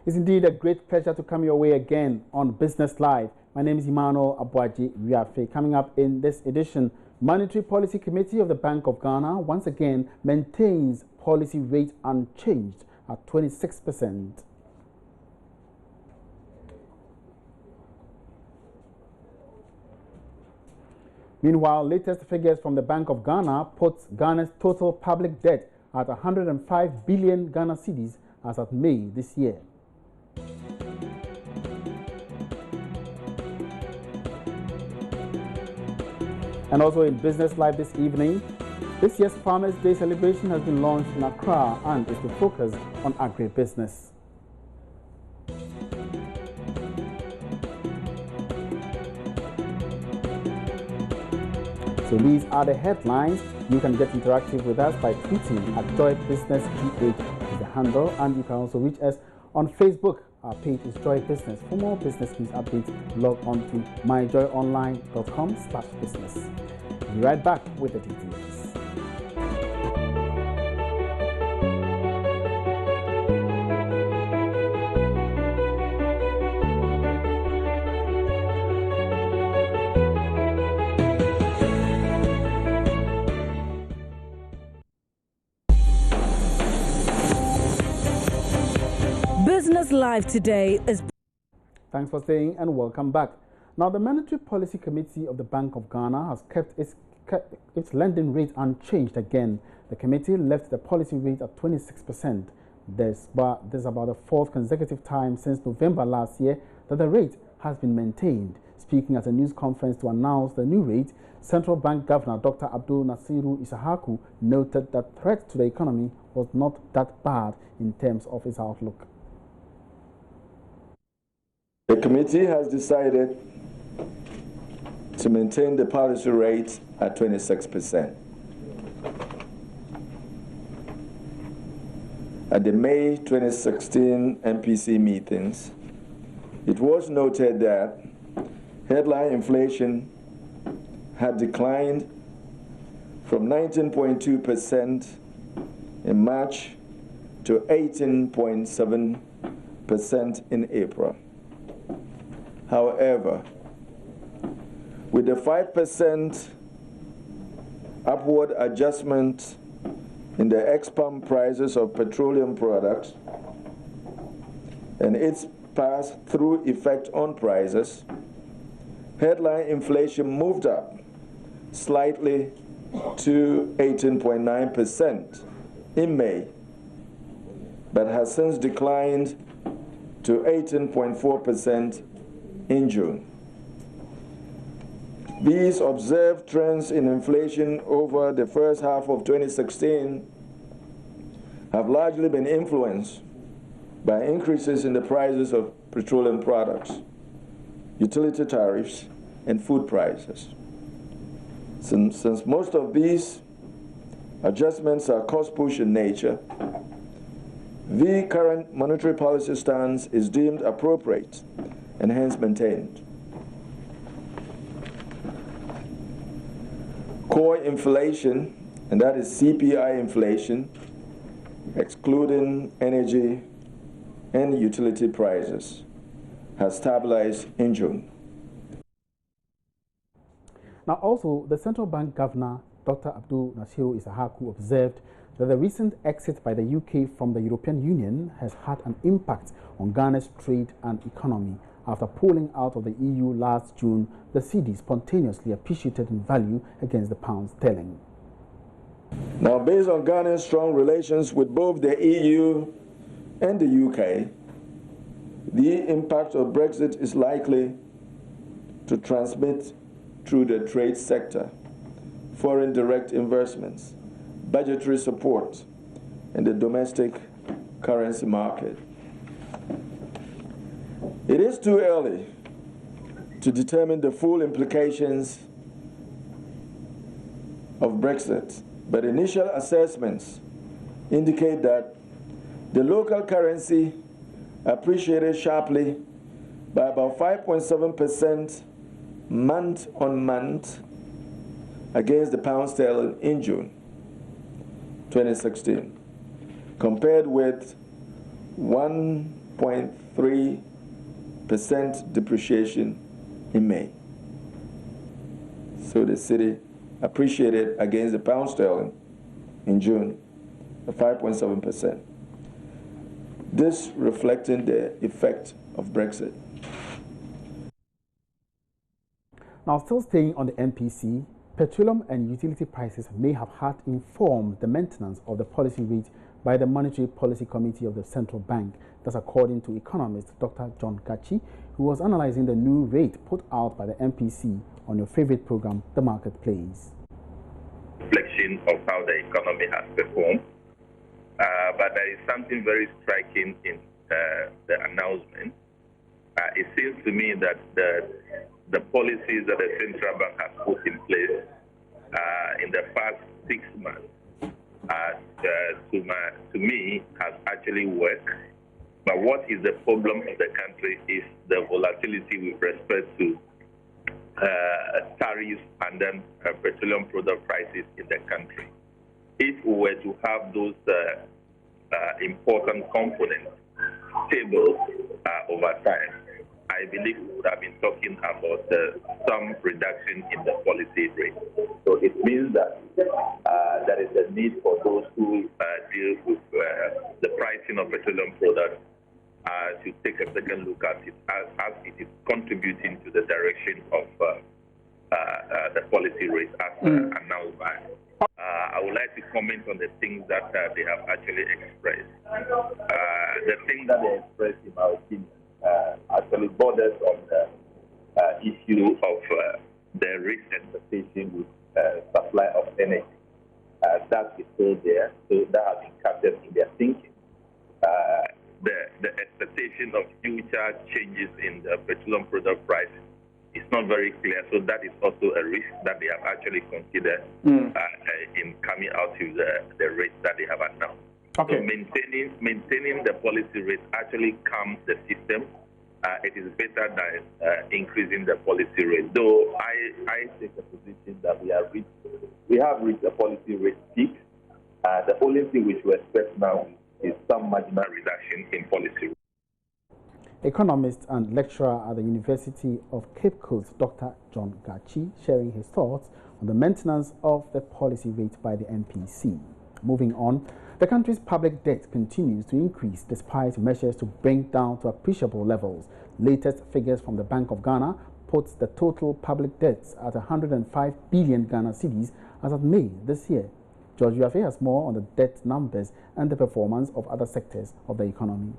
It's indeed a great pleasure to come your way again on Business Live. My name is Emmanuel Abuaji Riafe. Coming up in this edition, Monetary Policy Committee of the Bank of Ghana once again maintains policy rate unchanged at 26%. Meanwhile, latest figures from the Bank of Ghana puts Ghana's total public debt at 105 billion Ghana cedis as of May this year. And also in Business Live this evening, this year's Farmers' Day celebration has been launched in Accra and is to focus on agribusiness. So these are the headlines. You can get interactive with us by tweeting at JoyBusinessGH is the handle, and you can also reach us on Facebook. Our page is Joy Business. For more business news updates, log on to myjoyonline.com/business. We'll be right back with the details. Business Live today is... Thanks for staying and welcome back. Now, the Monetary Policy Committee of the Bank of Ghana has kept its lending rate unchanged again. The committee left the policy rate at 26%. This is about the fourth consecutive time since November last year that the rate has been maintained. Speaking at a news conference to announce the new rate, Central Bank Governor Dr. Abdul Nasiru Isahaku noted that threat to the economy was not that bad in terms of its outlook. The committee has decided to maintain the policy rate at 26%. At the May 2016 MPC meetings, it was noted that headline inflation had declined from 19.2% in March to 18.7% in April. However, with the 5% upward adjustment in the ex-pump prices of petroleum products and its pass-through effect on prices, headline inflation moved up slightly to 18.9% in May, but has since declined to 18.4% in June. These observed trends in inflation over the first half of 2016 have largely been influenced by increases in the prices of petroleum products, utility tariffs, and food prices. Since most of these adjustments are cost-push in nature, the current monetary policy stance is deemed appropriate and hence maintained. Core inflation, and that is CPI inflation, excluding energy and utility prices, has stabilized in June. Now also, the Central Bank Governor, Dr. Abdul Nasiru Isahaku, observed that the recent exit by the UK from the European Union has had an impact on Ghana's trade and economy. After pulling out of the EU last June, the cedi spontaneously appreciated in value against the pound sterling. Now, based on Ghana's strong relations with both the EU and the UK, the impact of Brexit is likely to transmit through the trade sector, foreign direct investments, budgetary support, and the domestic currency market. It is too early to determine the full implications of Brexit, but initial assessments indicate that the local currency appreciated sharply by about 5.7% month on month against the pound sterling in June 2016, compared with 1 0.3% depreciation in May. So the cedi appreciated against the pound sterling in June, 5.7%. This reflecting the effect of Brexit. Now, still staying on the MPC, petroleum and utility prices may have had informed the maintenance of the policy rate by the Monetary Policy Committee of the Central Bank. That's according to economist Dr. John Gachi, who was analyzing the new rate put out by the MPC on your favorite program, The Marketplace. Reflection of how the economy has performed. But there is something very striking in the announcement. It seems to me that the policies that the central bank has put in place in the past 6 months, to me, has actually worked. But what is the problem of the country is the volatility with respect to tariffs and then petroleum product prices in the country. If we were to have those important components stable over time, I believe we would have been talking about some reduction in the policy rate. So it means that there is a need for those who deal with the pricing of petroleum products to take a second look at it as it is contributing to the direction of the policy rate as announced by. I would like to comment on the things that they have actually expressed. The thing that they expressed, in my opinion, actually borders on the issue of the risk expectation with supply of energy. That is still there, so that has been captured in their thinking. The expectation of future changes in the petroleum product price is not very clear, so that is also a risk that they have actually considered in coming out with the rate that they have announced. Okay. So maintaining the policy rate actually calms the system. It is better than increasing the policy rate. Though I take a position that we have reached the policy rate peak. The only thing which we expect now is some marginal reduction in policy rate. Economist and lecturer at the University of Cape Coast, Dr. John Gachi, sharing his thoughts on the maintenance of the policy rate by the MPC. Moving on, the country's public debt continues to increase despite measures to bring down to appreciable levels. Latest figures from the Bank of Ghana puts the total public debts at 105 billion Ghana cedis as of May this year. George Uafe has more on the debt numbers and the performance of other sectors of the economy.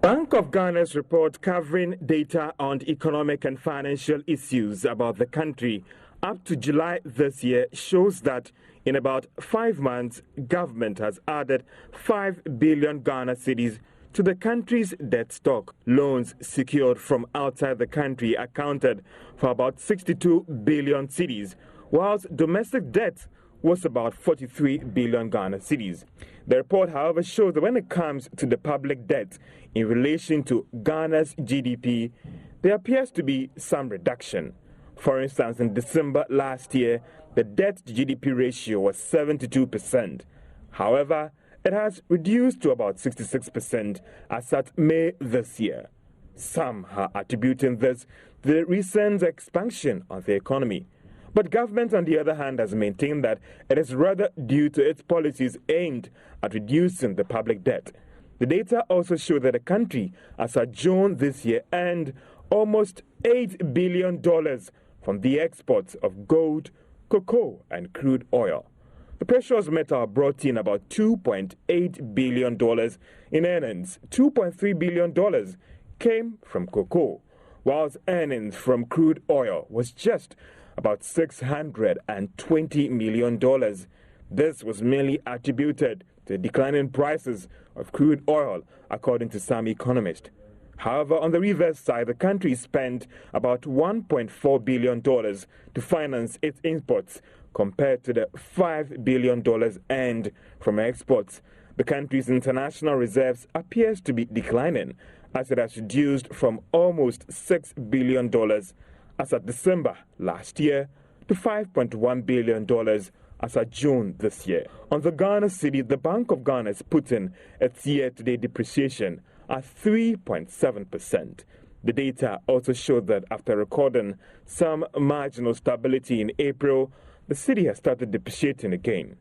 Bank of Ghana's report covering data on economic and financial issues about the country up to July this year shows that in about 5 months, government has added 5 billion Ghana cedis to the country's debt stock. Loans secured from outside the country accounted for about 62 billion cedis, whilst domestic debt was about 43 billion Ghana cedis. The report, however, shows that when it comes to the public debt in relation to Ghana's GDP, there appears to be some reduction. For instance, in December last year, the debt-to-GDP ratio was 72%. However, it has reduced to about 66% as at May this year. Some are attributing this to the recent expansion of the economy. But government, on the other hand, has maintained that it is rather due to its policies aimed at reducing the public debt. The data also show that the country, as of June this year, earned almost $8 billion from the exports of gold, cocoa, and crude oil. The precious metal brought in about $2.8 billion in earnings. $2.3 billion came from cocoa, whilst earnings from crude oil was just about $620 million. This was mainly attributed to the declining prices of crude oil, according to some economists. However, on the reverse side, the country spent about $1.4 billion to finance its imports compared to the $5 billion earned from exports. The country's international reserves appears to be declining as it has reduced from almost $6 billion as of December last year to $5.1 billion as of June this year. On the Ghana cedi, the Bank of Ghana is putting its year-to-date depreciation at 3.7%. The data also showed that after recording some marginal stability in April, the cedi has started depreciating again.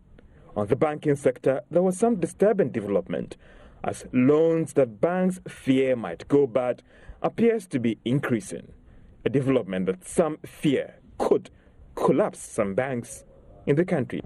On the banking sector, there was some disturbing development, as loans that banks fear might go bad appears to be increasing, a development that some fear could collapse some banks in the country.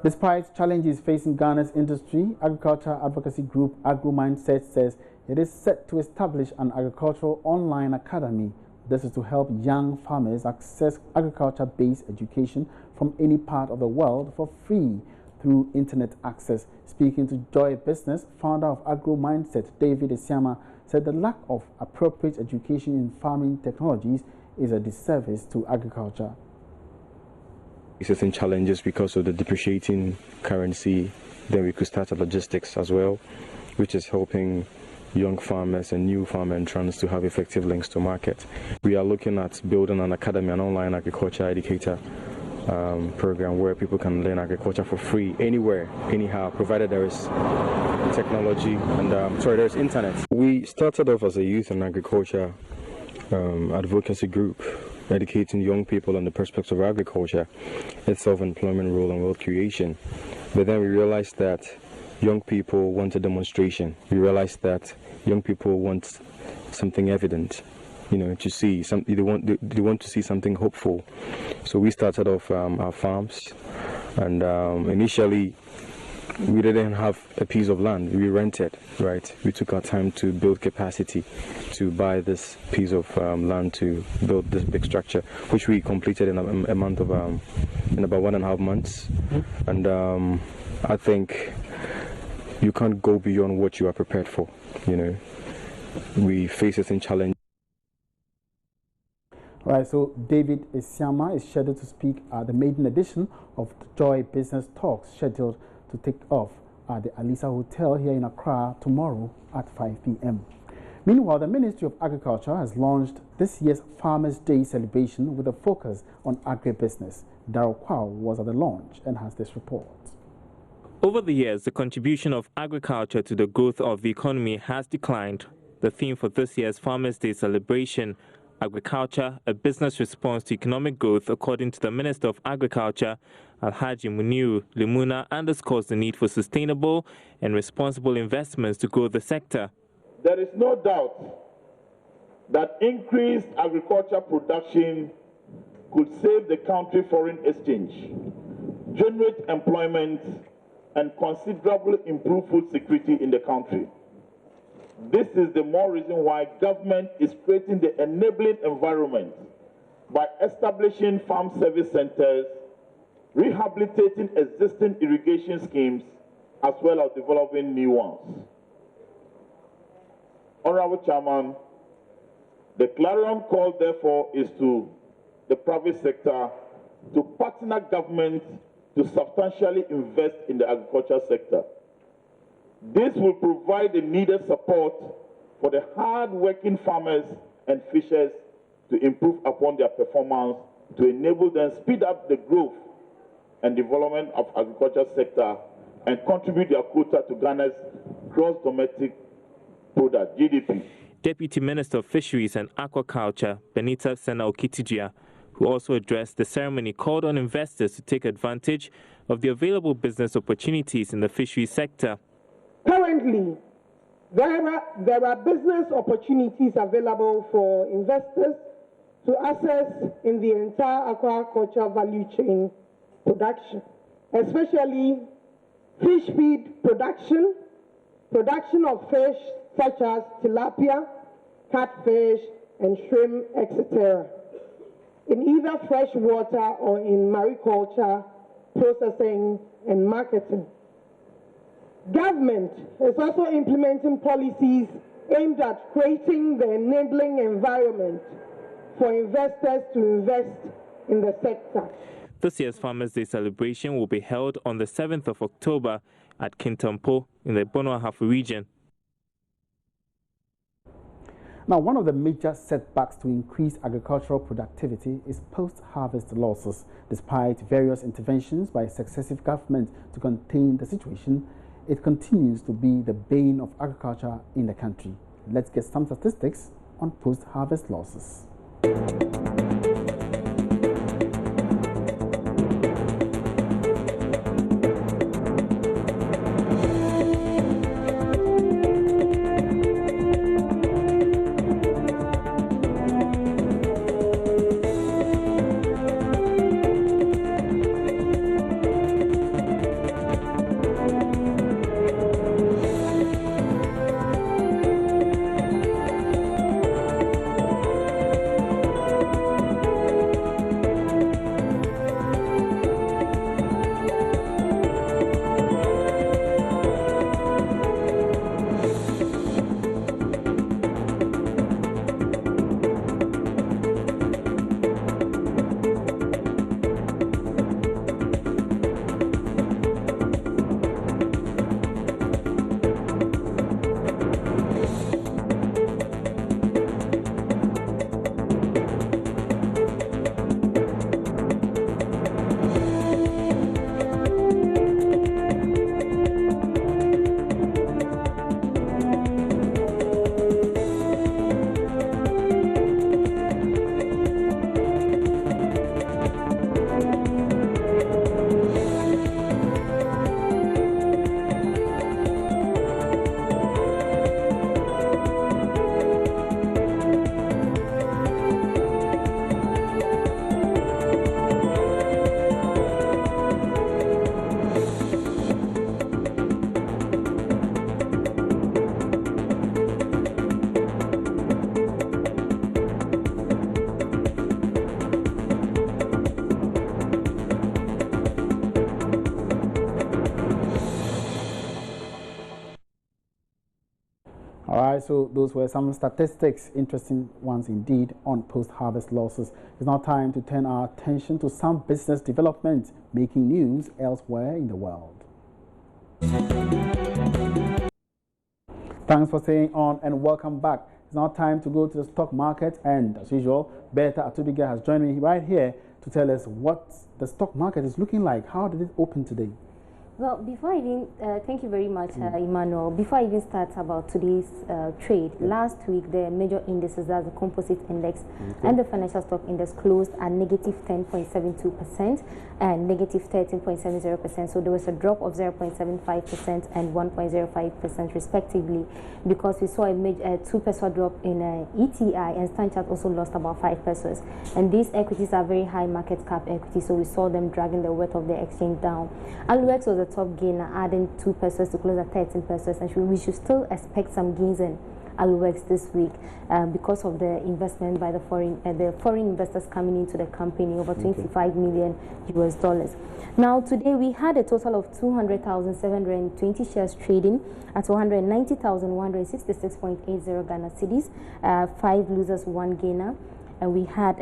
Despite challenges facing Ghana's industry, agriculture advocacy group Agri Mindset says it is set to establish an agricultural online academy. This is to help young farmers access agriculture-based education from any part of the world for free through internet access. Speaking to Joy Business, founder of Agri Mindset, David Esiama, said the lack of appropriate education in farming technologies is a disservice to agriculture. Certain challenges because of the depreciating currency. Then we could start a logistics as well, which is helping young farmers and new farmer entrants to have effective links to market. We are looking at building an academy, an online agriculture educator program where people can learn agriculture for free anywhere, anyhow, provided there is technology and there's internet. We started off as a youth and agriculture advocacy group, educating young people on the perspective of agriculture, its self-employment role and wealth creation. But then we realized that young people want a demonstration. We realized that young people want something evident, to see something. They want to see something hopeful. So we started off our farms, and initially we didn't have a piece of land. We rented, right? We took our time to build capacity to buy this piece of land to build this big structure, which we completed in a month of in about 1.5 months. And I think you can't go beyond what you are prepared for. We face certain challenges. Right, so David Esiama is scheduled to speak at the maiden edition of the Joy Business Talks, scheduled to take off at the Alisa Hotel here in Accra tomorrow at 5 p.m. Meanwhile, the Ministry of Agriculture has launched this year's Farmers' Day celebration with a focus on agribusiness. Darryl Kwao was at the launch and has this report. Over the years, the contribution of agriculture to the growth of the economy has declined. The theme for this year's Farmers' Day celebration, Agriculture, a business response to economic growth, according to the Minister of Agriculture, Alhaji Muniru Limuna, underscores the need for sustainable and responsible investments to grow the sector. There is no doubt that increased agriculture production could save the country foreign exchange, generate employment, and considerably improve food security in the country. This is the more reason why government is creating the enabling environment by establishing farm service centers, rehabilitating existing irrigation schemes, as well as developing new ones. Honorable Chairman, the clarion call, therefore, is to the private sector to partner government to substantially invest in the agriculture sector. This will provide the needed support for the hard-working farmers and fishers to improve upon their performance, to enable them speed up the growth and development of agriculture sector and contribute their quota to Ghana's gross domestic product, GDP. Deputy Minister of Fisheries and Aquaculture, Benita Sena Okitijia, who also addressed the ceremony, called on investors to take advantage of the available business opportunities in the fisheries sector. Currently, there are business opportunities available for investors to access in the entire aquaculture value chain production, especially fish feed production, production of fish such as tilapia, catfish, and shrimp, etc., in either fresh water or in mariculture, processing and marketing. Government is also implementing policies aimed at creating the enabling environment for investors to invest in the sector. This year's Farmers' Day celebration will be held on the 7th of October at Kintampo in the Bono Ahafo region. Now, one of the major setbacks to increase agricultural productivity is post-harvest losses. Despite various interventions by successive governments to contain the situation, it continues to be the bane of agriculture in the country. Let's get some statistics on post-harvest losses. All right, so those were some statistics, interesting ones indeed, on post-harvest losses. It's now time to turn our attention to some business development making news elsewhere in the world. Thanks for staying on and welcome back. It's now time to go to the stock market, and as usual, Bertha Atubiga has joined me right here to tell us what the stock market is looking like. How did it open today? Well, before I even, thank you very much, Emmanuel. Before I even start about today's trade, last week the major indices, that's the composite index and the financial stock index, closed at negative 10.72% and negative 13.70%. So there was a drop of 0.75% and 1.05% respectively, because we saw a major 2 peso drop in ETI, and Standard also lost about 5 pesos. And these equities are very high market cap equities, so we saw them dragging the weight of the exchange down. Aluex was the top gainer, adding 2 pesos to close at 13 pesos, and we should still expect some gains in Aluex this week because of the investment by the foreign investors coming into the company, over $25 million. Now today we had a total of 200,720 shares trading at 190,166.80 Ghana cedis, 5 losers, 1 gainer, and we had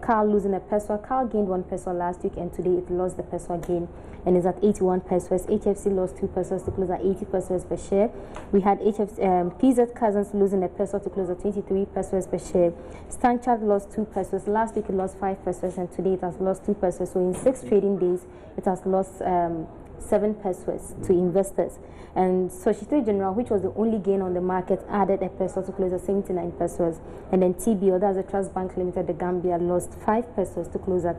Carl losing a peso. Carl gained 1 peso last week, and today it lost the peso again and is at 81 pesos. HFC lost 2 pesos to close at 80 pesos per share. We had PZ Cousins losing a peso to close at 23 pesos per share. Stanchart lost 2 pesos. Last week it lost 5 pesos, and today it has lost 2 pesos. So in 6 trading days, it has lost 7 pesos to investors. And Societe Generale, which was the only gain on the market, added a peso to close at 79 pesos. And then TBO, that's the Trust Bank Limited, the Gambia, lost 5 pesos to close at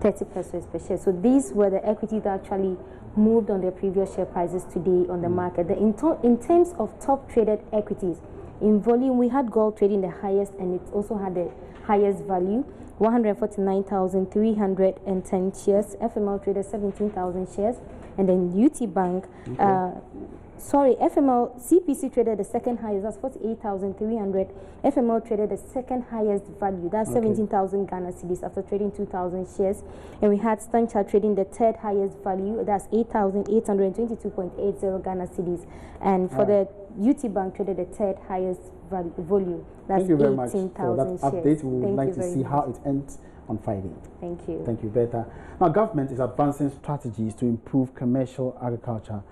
30 pesos per share. So these were the equities that actually moved on their previous share prices today on the market. In terms of top traded equities, in volume, we had gold trading the highest, and it also had the highest value, 149,310 shares. FML traded 17,000 shares. And then UT Bank, FML CPC traded the second highest, that's 48,300. FML traded the second highest value, that's 17,000 Ghana cedis after trading 2,000 shares. And we had Stanchart trading the third highest value, that's 8,822.80 Ghana cedis. And for the UT Bank traded the third highest volume, that's 18,000 shares. Update. We would like to see how it ends on Friday. Thank you. Thank you, Bertha. Now, government is advancing strategies to improve commercial agriculture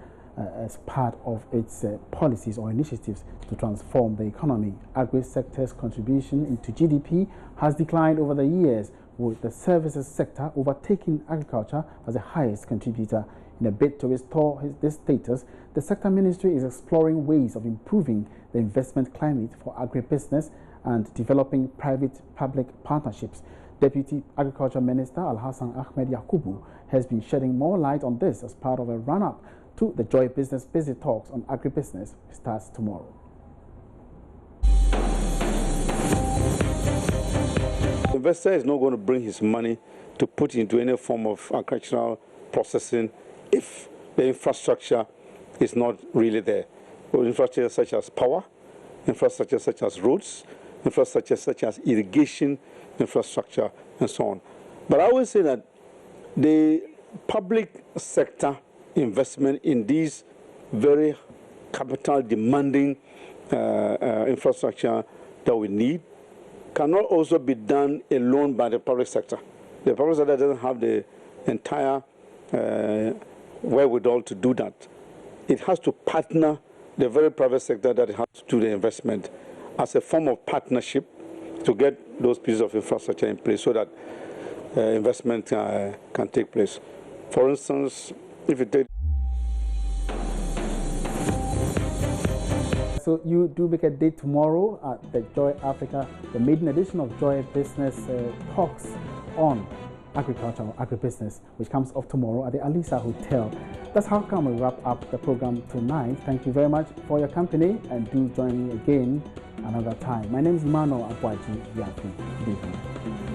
as part of its policies or initiatives to transform the economy. Agri sector's contribution into GDP has declined over the years, with the services sector overtaking agriculture as the highest contributor In a bid to restore this status, the sector ministry is exploring ways of improving the investment climate for agribusiness and developing private-public partnerships. Deputy Agriculture Minister Alhassan Ahmed Yakubu has been shedding more light on this as part of a run-up to the Joy Business Busy Talks on Agribusiness, which starts tomorrow. The investor is not going to bring his money to put into any form of agricultural processing if the infrastructure is not really there. Infrastructure such as power, infrastructure such as roads, infrastructure such as irrigation infrastructure, and so on. But I would say that the public sector investment in these very capital demanding infrastructure that we need cannot also be done alone by the public sector. The public sector doesn't have the entire wherewithal to do that. It has to partner the very private sector that has to do the investment as a form of partnership to get those pieces of infrastructure in place so that investment can take place. For instance, if you take... So you do make a date tomorrow at the Joy Africa, the maiden edition of Joy Business Talks on Agriculture or Agribusiness, which comes off tomorrow at the Alisa Hotel. That's how come we wrap up the program tonight. Thank you very much for your company, and do join me again another time. My name is Mano Abwaji Yapi. Good evening.